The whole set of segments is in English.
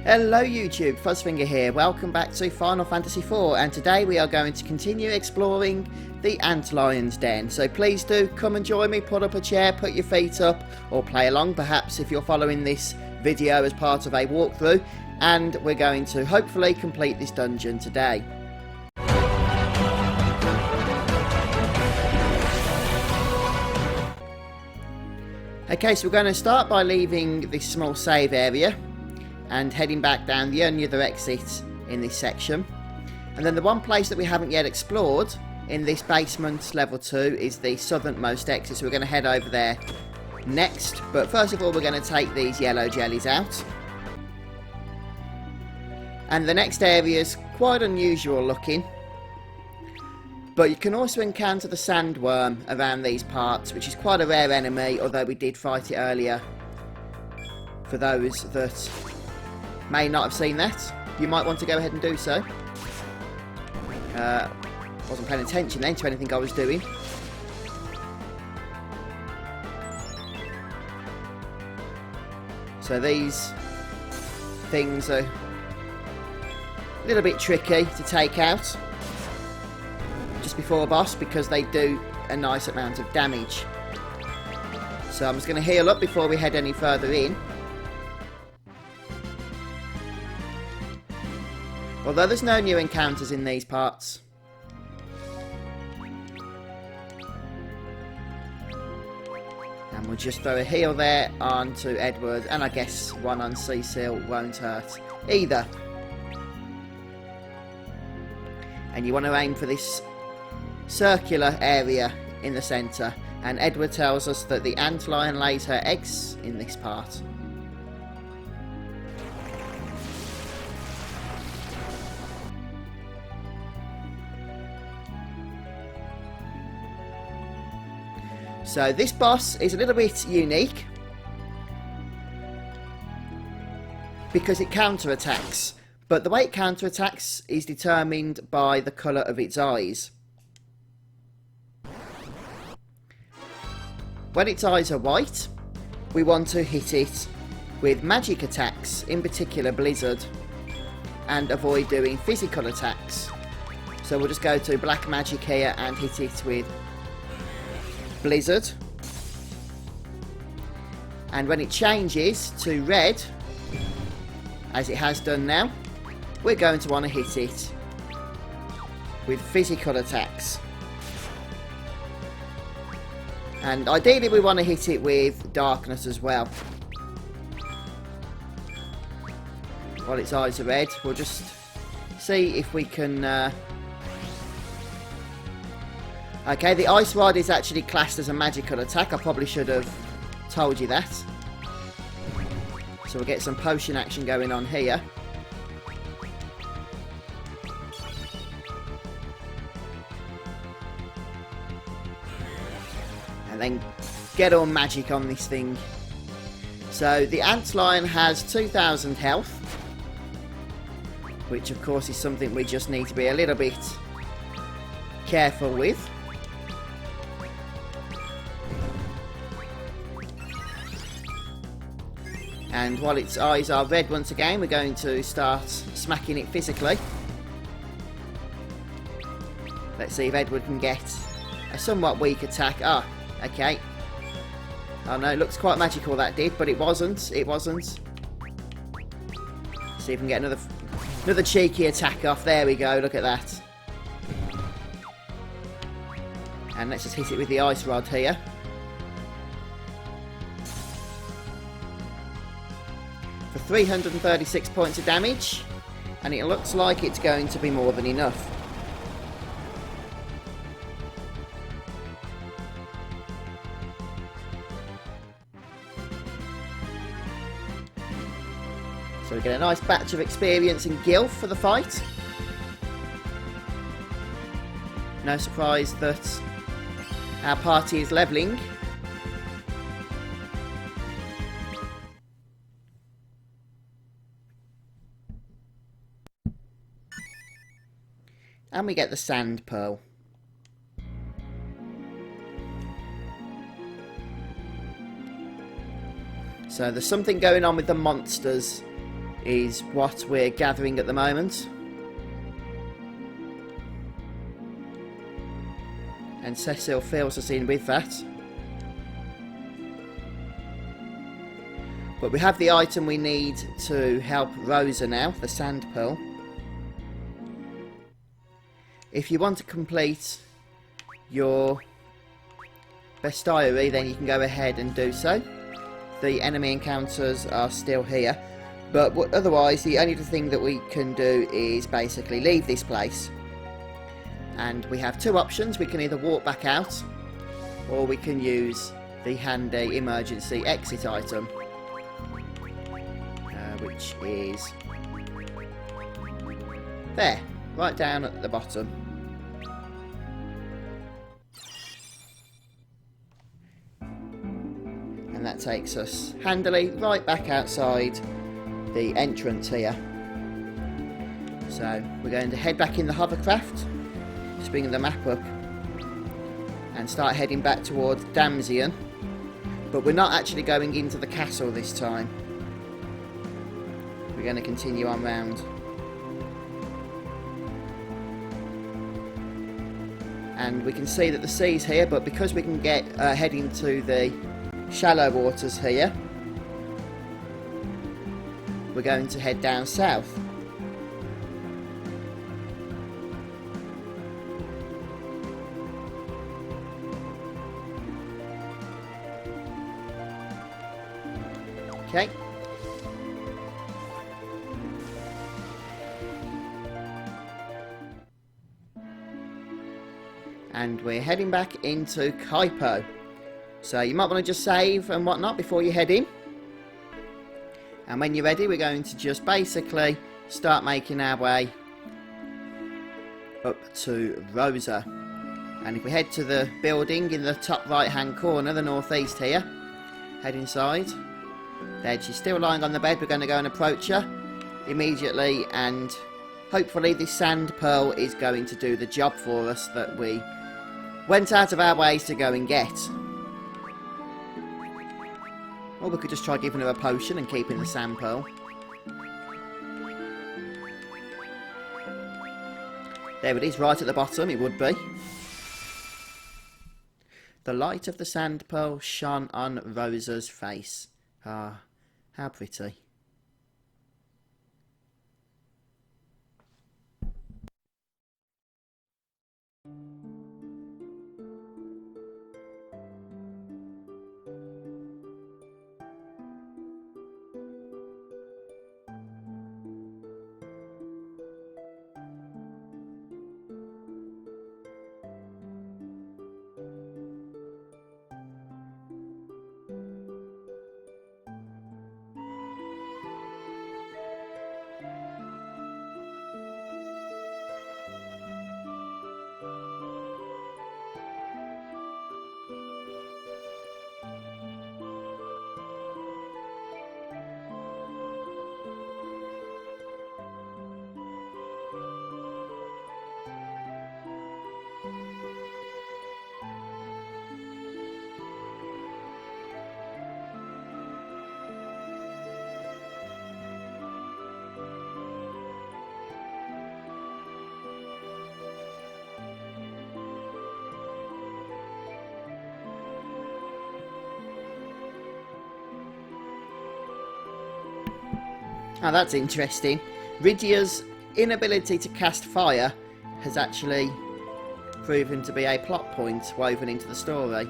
Hello YouTube, Fuzzfinger here, welcome back to Final Fantasy IV, and today we are going to continue exploring the Antlion Den. So please do come and join me, put up a chair, put your feet up, or play along perhaps if you're following this video as part of a walkthrough, and we're going to hopefully complete this dungeon today. Okay, so we're going to start by leaving this small save area and heading back down the only other exit in this section. And then the one place that we haven't yet explored in this basement level 2 is the southernmost exit, so we're going to head over there next. But first of all, we're going to take these yellow jellies out. And the next area is quite unusual looking, but you can also encounter the sandworm around these parts, which is quite a rare enemy, although we did fight it earlier. For those that may not have seen that, you might want to go ahead and do so. Wasn't paying attention then to anything I was doing. So these things are a little bit tricky to take out just before a boss because they do a nice amount of damage. So I'm just going to heal up before we head any further in. Although there's no new encounters in these parts. And we'll just throw a heal there onto Edward, and I guess one on Cecil won't hurt either. And you want to aim for this circular area in the centre, and Edward tells us that the antlion lays her eggs in this part. So this boss is a little bit unique because it counterattacks, but the way it counterattacks is determined by the colour of its eyes. When its eyes are white, we want to hit it with magic attacks, in particular Blizzard, and avoid doing physical attacks. So we'll just go to black magic here and hit it with Blizzard. And when it changes to red, as it has done now, we're going to want to hit it with physical attacks. And ideally we want to hit it with darkness as well. While its eyes are red, we'll just see if we can... Okay, the ice rod is actually classed as a magical attack. I probably should have told you that. So we'll get some potion action going on here. And then get all magic on this thing. So the antlion has 2,000 health, which of course is something we just need to be a little bit careful with. And while its eyes are red once again, we're going to start smacking it physically. Let's see if Edward can get a somewhat weak attack. Ah, okay. Oh no, it looks quite magical that did, but it wasn't. It wasn't. Let's see if we can get another cheeky attack off. There we go, look at that. And let's just hit it with the ice rod here. For 336 points of damage, and it looks like it's going to be more than enough. So we get a nice batch of experience in Gilf for the fight. No surprise that our party is levelling. And we get the sand pearl. So there's something going on with the monsters is what we're gathering at the moment. And Cecil fills us in with that. But we have the item we need to help Rosa now, the sand pearl. If you want to complete your bestiary, then you can go ahead and do so. The enemy encounters are still here. But otherwise, the only thing that we can do is basically leave this place. And we have two options. We can either walk back out, or we can use the handy emergency exit item, which is there, right down at the bottom. And that takes us handily right back outside the entrance here. So we're going to head back in the hovercraft, just bringing the map up, and start heading back towards Damzion. But we're not actually going into the castle this time. We're going to continue on round. And we can see that the sea's here, but because we can get head into the shallow waters here, we're going to head down south. Okay. And we're heading back into Kaipo. So you might want to just save and whatnot before you head in. And when you're ready, we're going to just basically start making our way up to Rosa. And if we head to the building in the top right hand corner, the northeast here, head inside. There, she's still lying on the bed. We're going to go and approach her immediately, and hopefully this sand pearl is going to do the job for us that we went out of our ways to go and get. Or we could just try giving her a potion and keeping the sand pearl. There it is, right at the bottom, it would be. The light of the sand pearl shone on Rosa's face. Ah, how pretty. Now that's interesting. Rydia's inability to cast fire has actually proven to be a plot point woven into the story.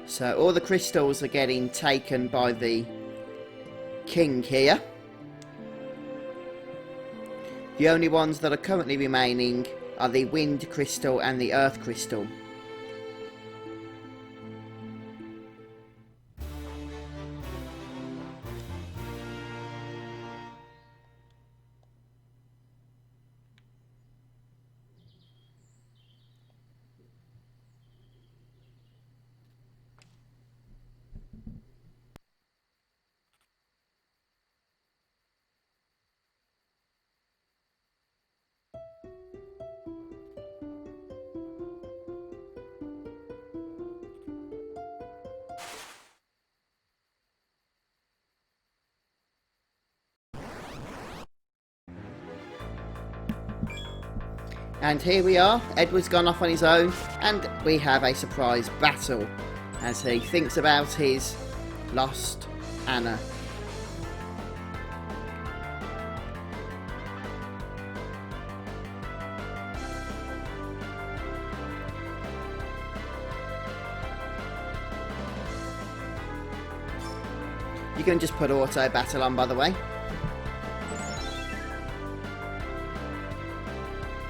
So all the crystals are getting taken by the king here. The only ones that are currently remaining are the wind crystal and the earth crystal. And here we are, Edward's gone off on his own, and we have a surprise battle as he thinks about his lost Anna. You can just put auto battle on, by the way.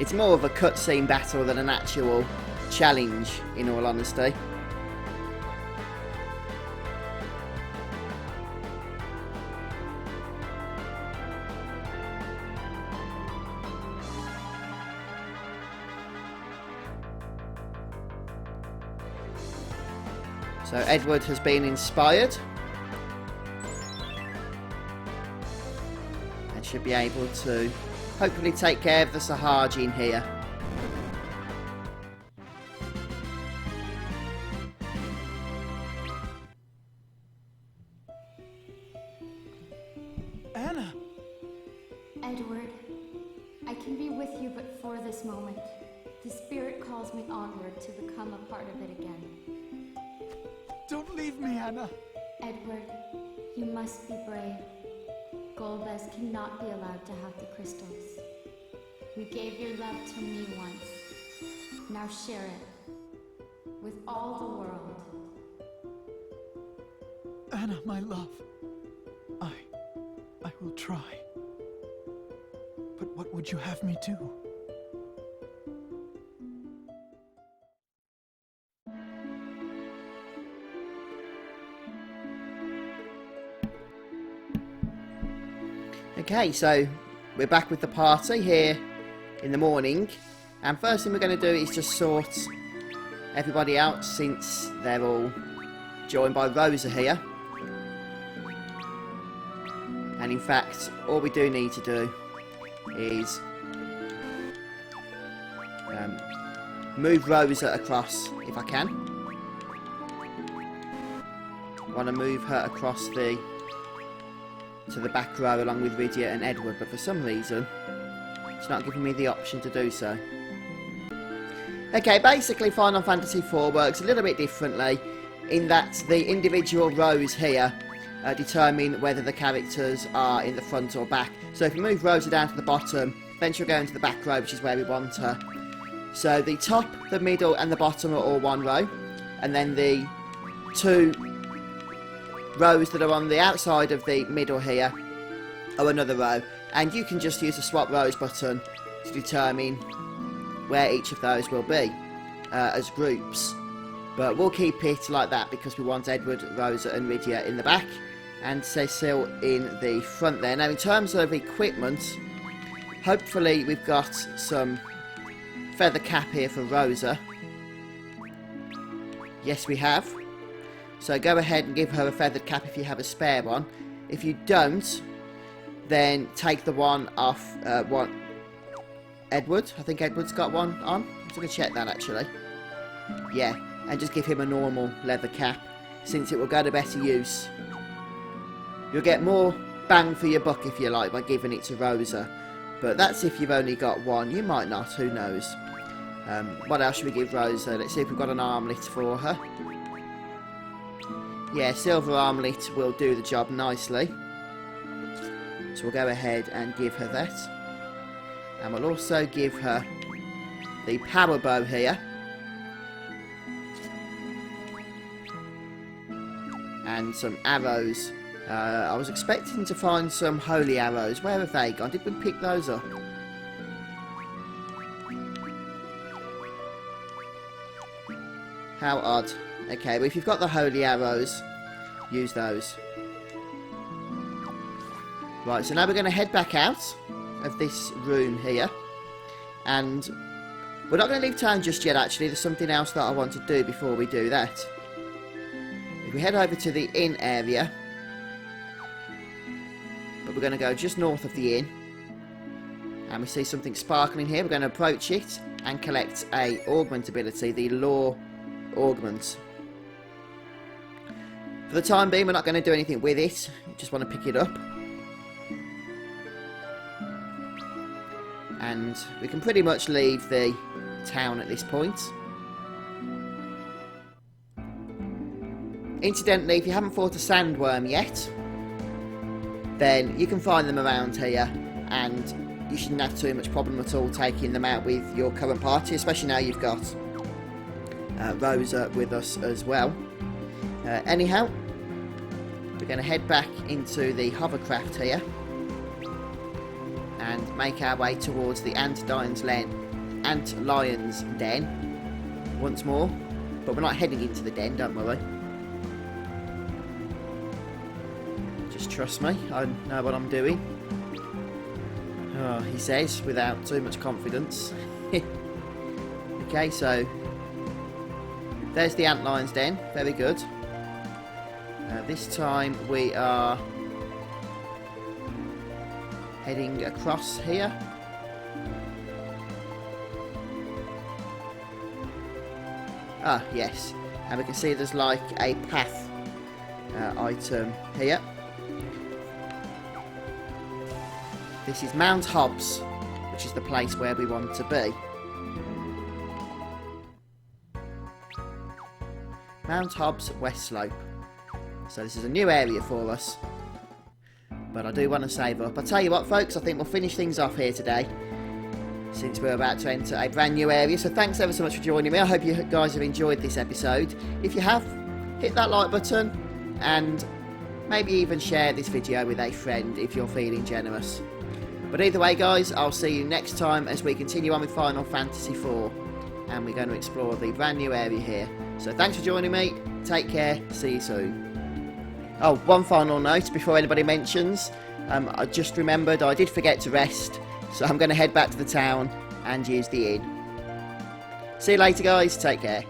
It's more of a cutscene battle than an actual challenge, in all honesty. So Edward has been inspired and should be able to hopefully take care of the Sahajin here. Anna! Edward, I can be with you but for this moment. The spirit calls me onward to become a part of it again. Don't leave me, Anna! Edward, you must be brave. Golbez cannot be allowed to have the crystals. You gave your love to me once. Now share it with all the world. Anna, my love. I will try. But what would you have me do? Okay, so we're back with the party here in the morning, and first thing we're going to do is just sort everybody out since they're all joined by Rosa here. And in fact, all we do need to do is move Rosa across if I can. I want to move her across to the back row along with Rydia and Edward, but for some reason it's not giving me the option to do so. Okay, basically Final Fantasy IV works a little bit differently in that the individual rows here determine whether the characters are in the front or back. So if you move Rosa down to the bottom, then she'll go into the back row, which is where we want her. So the top, the middle and the bottom are all one row, and then the two rows that are on the outside of the middle here are another row, and you can just use the swap rows button to determine where each of those will be as groups. But we'll keep it like that because we want Edward, Rosa and Rydia in the back and Cecil in the front there. Now in terms of equipment, hopefully we've got some feather cap here for Rosa. Yes, we have. So go ahead and give her a feathered cap if you have a spare one. If you don't, then take the one off Edward. I think Edward's got one on. I'm just going to check that actually. Yeah, and just give him a normal leather cap, since it will go to better use. You'll get more bang for your buck, if you like, by giving it to Rosa. But that's if you've only got one. You might not, who knows. What else should we give Rosa? Let's see if we've got an armlet for her. Yeah, silver armlet will do the job nicely. So we'll go ahead and give her that. And we'll also give her the power bow here. And some arrows. I was expecting to find some holy arrows. Where have they gone? Did we pick those up? How odd. Okay, well if you've got the holy arrows, use those. Right, so now we're going to head back out of this room here. And we're not going to leave town just yet actually. There's something else that I want to do before we do that. If we head over to the inn area, but we're going to go just north of the inn, and we see something sparkling here. We're going to approach it and collect a augment ability, the law augment. For the time being, we're not going to do anything with it. We just want to pick it up. and we can pretty much leave the town at this point. Incidentally, if you haven't fought a sandworm yet, then you can find them around here, and you shouldn't have too much problem at all taking them out with your current party, especially now you've got Rosa with us as well. Anyhow, we're going to head back into the hovercraft here and make our way towards the Antlion's Den once more. But we're not heading into the den, don't worry. Just trust me, I know what I'm doing. Oh, he says without too much confidence. Okay, so there's the Antlion's Den, very good. This time we are heading across here. Ah, yes, and we can see there's like a path item here. This is Mount Hobbs, which is the place where we want to be. Mount Hobbs West Slope. So this is a new area for us. But I do want to save up. I'll tell you what, folks, I think we'll finish things off here today, since we're about to enter a brand new area. So thanks ever so much for joining me. I hope you guys have enjoyed this episode. If you have, hit that like button and maybe even share this video with a friend if you're feeling generous. But either way, guys, I'll see you next time as we continue on with Final Fantasy IV, and we're going to explore the brand new area here. So thanks for joining me. Take care. See you soon. Oh, one final note before anybody mentions. I just remembered I did forget to rest, so I'm going to head back to the town and use the inn. See you later, guys. Take care.